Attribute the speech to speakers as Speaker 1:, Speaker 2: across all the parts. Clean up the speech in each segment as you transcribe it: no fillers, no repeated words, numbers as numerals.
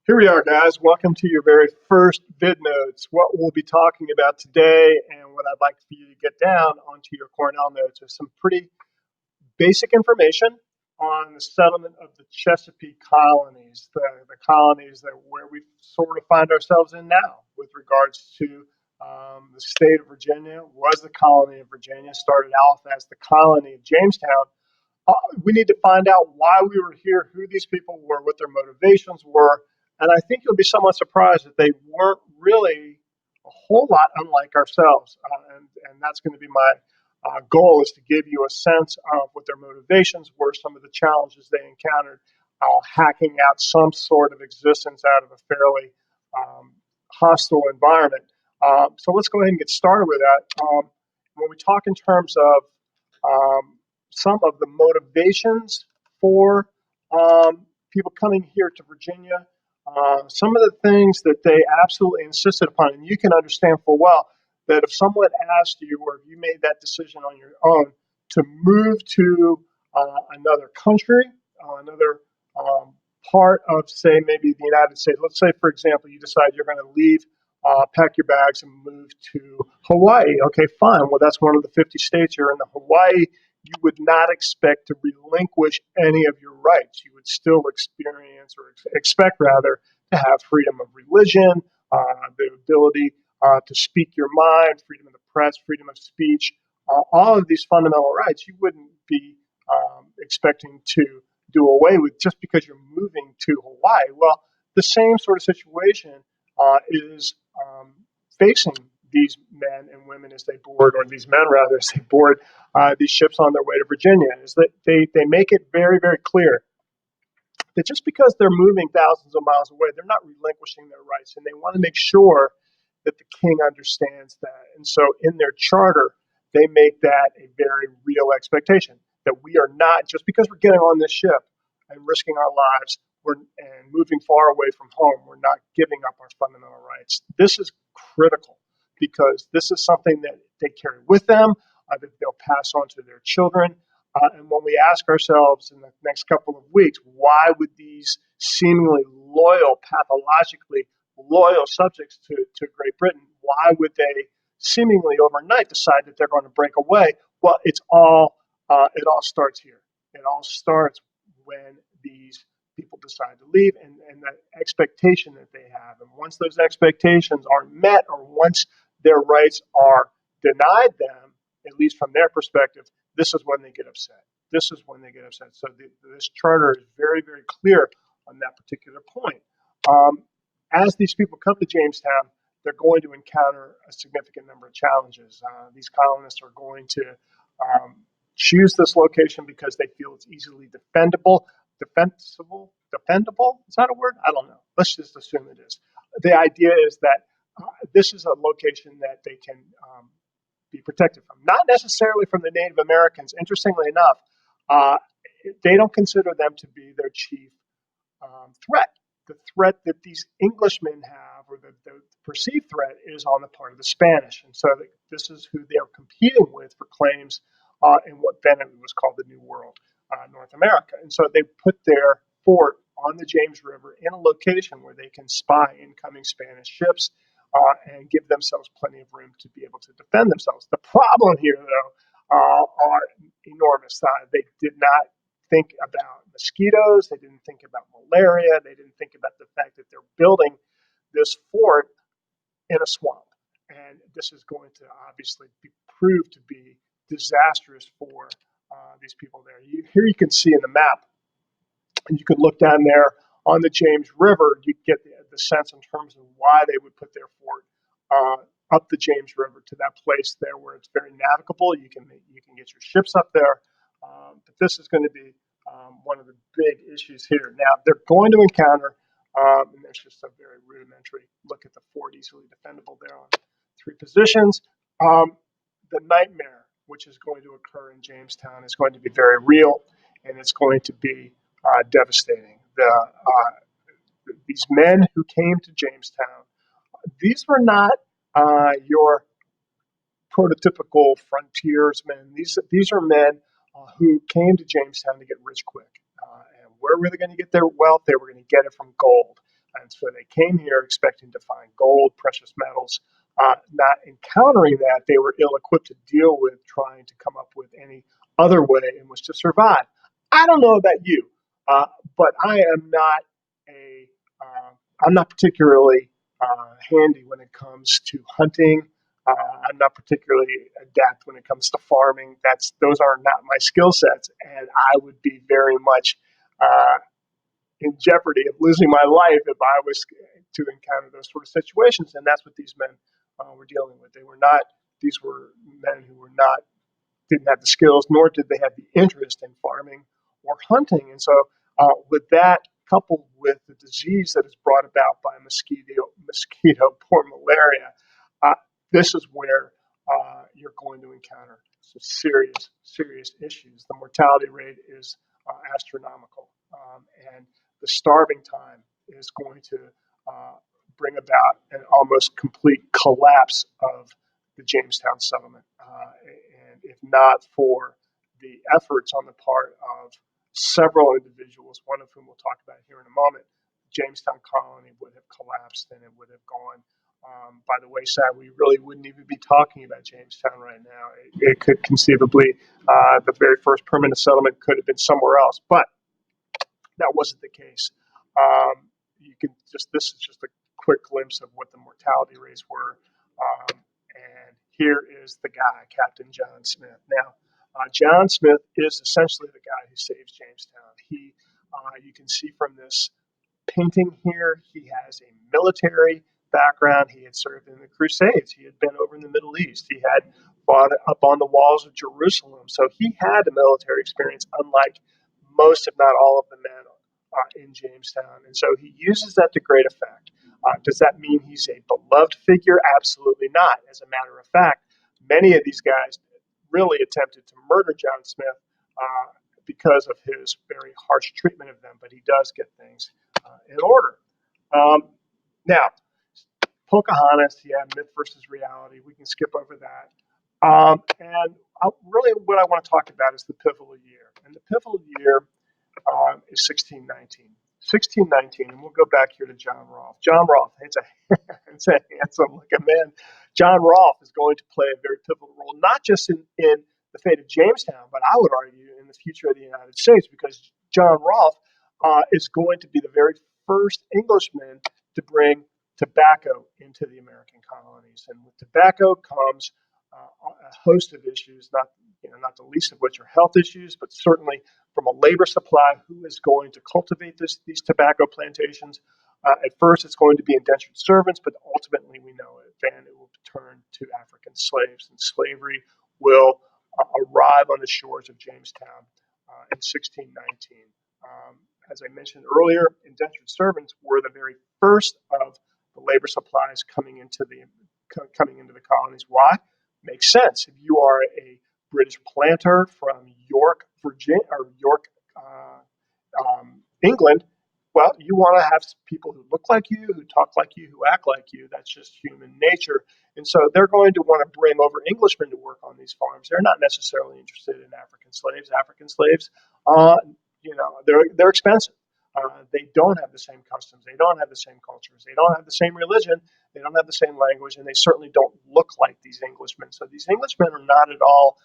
Speaker 1: Here we are, guys. Welcome to your very first vid notes. What we'll be talking about today and what I'd like for you to get down onto your Cornell notes is some pretty basic information on the settlement of the Chesapeake colonies, the colonies that where we sort of find ourselves in now with regards to the state of Virginia. Was the colony of Virginia, started off as the colony of Jamestown. We need to find out why we were here, who these people were, what their motivations were. And I think you'll be somewhat surprised that they weren't really a whole lot unlike ourselves. And that's going to be my goal, is to give you a sense of what their motivations were, some of the challenges they encountered, hacking out some sort of existence out of a fairly hostile environment. So let's go ahead and get started with that. When we talk in terms of some of the motivations for people coming here to Virginia, some of the things that they absolutely insisted upon, and you can understand full well that if someone asked you, or if you made that decision on your own to move to another country, another part of, say, maybe the United States. Let's say, for example, you decide you're going to leave, pack your bags, and move to Hawaii. Okay, fine. Well, that's one of the 50 states. You're in the Hawaii. You would not expect to relinquish any of your rights. You would still experience, or expect rather, to have freedom of religion, the ability to speak your mind, freedom of the press, freedom of speech, all of these fundamental rights you wouldn't be expecting to do away with just because you're moving to Hawaii. Well, the same sort of situation is facing these men and women as they board, or these men rather, as they board these ships on their way to Virginia, is that they make it very, very clear that just because they're moving thousands of miles away, they're not relinquishing their rights, and they want to make sure that the king understands that. And so in their charter, they make that a very real expectation, that we are not, just because we're getting on this ship and risking our lives and moving far away from home, we're not giving up our fundamental rights. This is critical because this is something that they carry with them, that they'll pass on to their children. And when we ask ourselves in the next couple of weeks, why would these seemingly loyal, pathologically loyal subjects to Great Britain, why would they seemingly overnight decide that they're going to break away? Well, it all starts here. It all starts when these people decide to leave, and the expectation that they have. And once those expectations are met, or once their rights are denied them, at least from their perspective, this is when they get upset. This is when they get upset. So this charter is very, very clear on that particular point. As these people come to Jamestown, they're going to encounter a significant number of challenges. These colonists are going to choose this location because they feel it's easily defendable. Is that a word? I don't know. Let's just assume it is. The idea is that this is a location that they can be protected from, not necessarily from the Native Americans. Interestingly enough, they don't consider them to be their chief threat. The threat that these Englishmen have, or the perceived threat, is on the part of the Spanish. And so this is who they're competing with for claims in what then was called the New World, North America. And so they put their fort on the James River in a location where they can spy incoming Spanish ships and give themselves plenty of room to be able to defend themselves. The problem here, though, are enormous. They did not think about mosquitoes. They didn't think about malaria. They didn't think about the fact that they're building this fort in a swamp. And this is going to obviously prove to be disastrous for these people there. Here you can see in the map, and you can look down there on the James River, you get the sense in terms of why they would put their fort up the James River to that place there where it's very navigable. You can get your ships up there. But this is going to be one of the big issues here. Now, they're going to encounter, and there's just a very rudimentary look at the fort, easily defendable there on 3 positions. The nightmare which is going to occur in Jamestown is going to be very real, and it's going to be devastating. These men who came to Jamestown, these were not your prototypical frontiersmen. These are men who came to Jamestown to get rich quick. And where were they going to get their wealth? They were going to get it from gold. And so they came here expecting to find gold, precious metals. Not encountering that, they were ill equipped to deal with trying to come up with any other way in which to survive. I don't know about you, but I am not a uh, I'm not particularly handy when it comes to hunting. I'm not particularly adept when it comes to farming. Those are not my skill sets, and I would be very much uh, in jeopardy of losing my life if I was to encounter those sort of situations. And that's what these men were dealing with. They were not; these were men who were not didn't have the skills, nor did they have the interest in farming or hunting. And so, with that, coupled with the disease that is brought about by mosquito-borne malaria, uh, this is where you're going to encounter some serious, serious issues. The mortality rate is astronomical, and the starving time is going to uh, bring about an almost complete collapse of the Jamestown settlement. And if not for the efforts on the part of several individuals, one of whom we'll talk about here in a moment, Jamestown colony would have collapsed and it would have gone by the wayside. We really wouldn't even be talking about Jamestown right now. It could conceivably, the very first permanent settlement could have been somewhere else, but that wasn't the case. You can just This is just a quick glimpse of what the mortality rates were. And here is the guy, Captain John Smith. Now, John Smith is essentially the guy who saves Jamestown. You can see from this painting here, he has a military background. He had served in the Crusades. He had been over in the Middle East. He had fought up on the walls of Jerusalem. So he had a military experience, unlike most, if not all, of the men in Jamestown. And so he uses that to great effect. Does that mean he's a beloved figure? Absolutely not. As a matter of fact, many of these guys really attempted to murder John Smith because of his very harsh treatment of them, but he does get things in order. Um, Now, Pocahontas, yeah, myth versus reality. We can skip over that. And really, what I want to talk about is the pivotal year. And the pivotal year is 1619. 1619, and we'll go back here to John Rolfe. John Rolfe, it's a handsome looking man. John Rolfe is going to play a very pivotal role, not just in the fate of Jamestown, but I would argue in the future of the United States, because John Rolfe is going to be the very first Englishman to bring tobacco into the American colonies. And with tobacco comes a host of issues, not the least of which are health issues, but certainly from a labor supply. Who is going to cultivate these tobacco plantations? At first, it's going to be indentured servants, but ultimately, we know then it will turn to African slaves, and slavery will arrive on the shores of Jamestown in 1619. As I mentioned earlier, indentured servants were the very first of the labor supplies coming into the colonies. Why? Makes sense. If you are a British planter from York, Virginia, or York, England, well, you want to have people who look like you, who talk like you, who act like you. That's just human nature. And so they're going to want to bring over Englishmen to work on these farms. They're not necessarily interested in African slaves. African slaves, they're expensive. They don't have the same customs. They don't have the same cultures. They don't have the same religion. They don't have the same language, and they certainly don't look like these Englishmen. So these Englishmen are not at all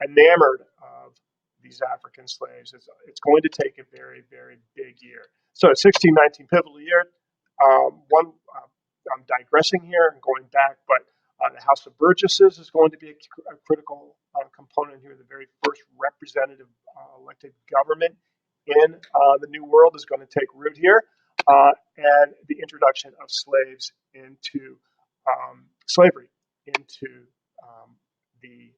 Speaker 1: enamored of these African slaves. It's going to take a very, very big year. So 1619, pivotal year. I'm digressing here and going back, but the House of Burgesses is going to be a critical component here. The very first representative elected government in the New World is going to take root here, and the introduction of slavery into the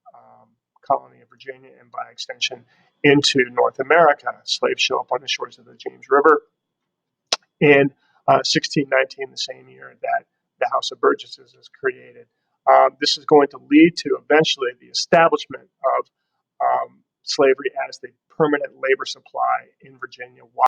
Speaker 1: colony of Virginia, and by extension into North America. Slaves show up on the shores of the James River in 1619, the same year that the House of Burgesses is created. This is going to lead to eventually the establishment of slavery as the permanent labor supply in Virginia.